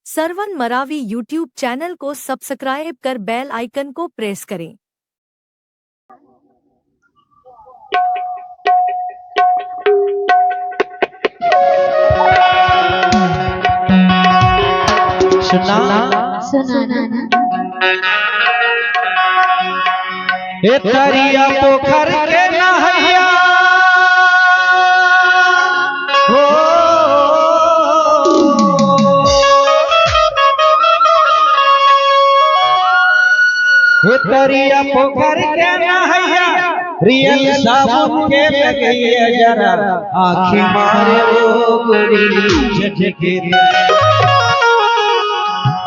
Sarwan Maravi YouTube channel को subscribe कर bell icon को प्रेस करें। सुना ए तरिया पोखर के नहैया हो ए तरिया पोखर के नहैया रियल साबुन के लगैया जरा आँखी मारे ओ गोरी झटके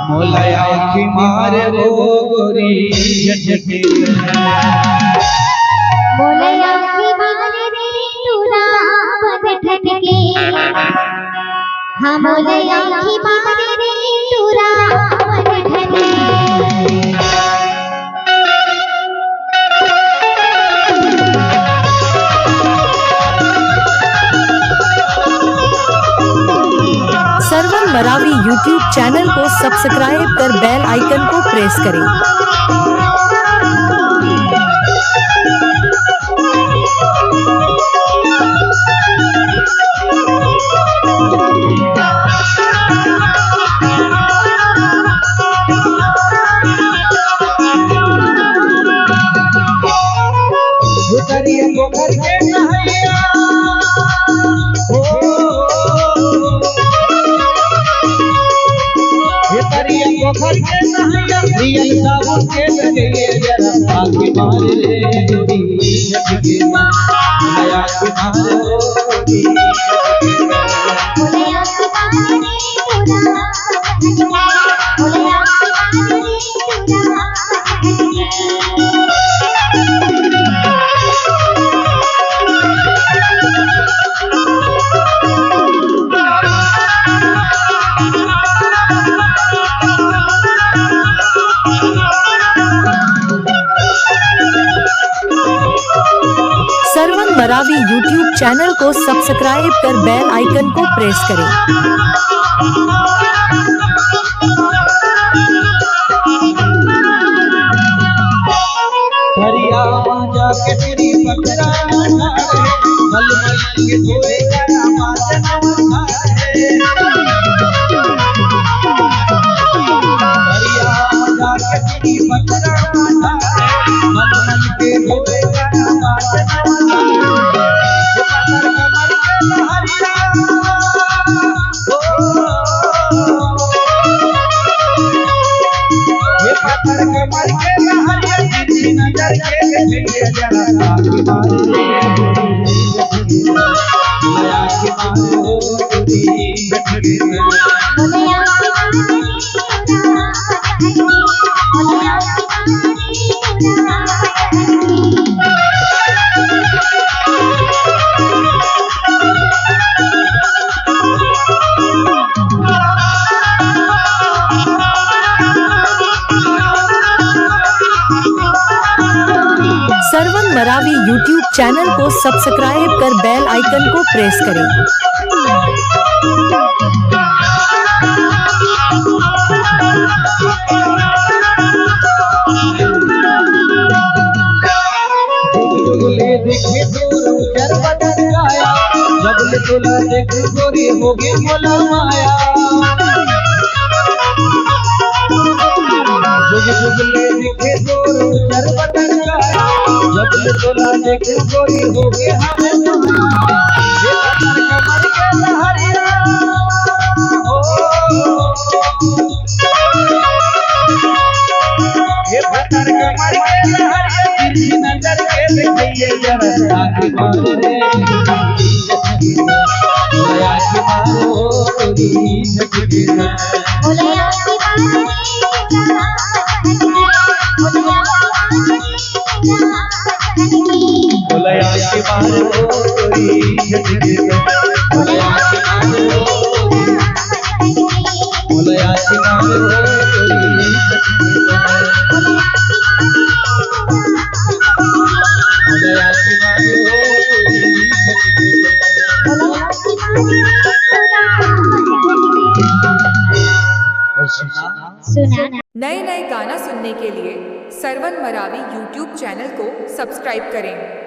मोलया की मारे वो गोरी झटके मोलया की मारे रे तुरा पद ठटके हाँ मोलया की मारे रे तुरा पद ठटके सरवन मरावी यूट्यूब चैनल को सब्सक्राइब कर बेल आइकन को प्रेस करें। रियल साबुन के लगैया जरा आँखी मारे रे गोरी झटके मोलया की मारे वो गोरी मोलया की मारे रे तुरा पद ठटके मोलया की मारे रे तुरा सरवन मरावी यूट्यूब चैनल को सब्सक्राइब कर बेल आइकन को प्रेस करें। हरिया मांझा के तेरी पकड़ा मल मल के धोए करा मांझा हरिया मांझा के तेरी पकड़ा मल मल के धोए करा मांझा पत्थर कमर के लहरिया तेरी नजर के लिए जरा आँखी मारे मोलया की मारे ओ गोरी झटके मोलया की मारे रे तुरा पद ठटके मोलया की मारे रे तुरा सरवन मरावी यूट्यूब चैनल को सब्सक्राइब कर बेल आइकन को प्रेस करें। जुगले देखे दूर उजर बदन आया जब ले तुला देख गोरी हो गे मोला माया जुगले देखे दूर उजर बदन आया जब ले तुला देख गोरी हो गे हमें ये पत्थर कमर के लहरिया ओ ये पत्थर कमर के लहरिया तेरी नजर के देखिए जरा आँखी मारे रे मोलया की मारे ओ गोरी झटके मोलया की मारे रे तुरा पद ठटके मोलया की मारे रे तुरा पद ठटके मोलया की मारे ओ गोरी झटके मोलया की मारे ओ गोरी मोलया की मारे ओ गोरी झटके सुना। नए नए गाना सुनने के लिए सरवन मरावी यूट्यूब चैनल को सब्सक्राइब करें।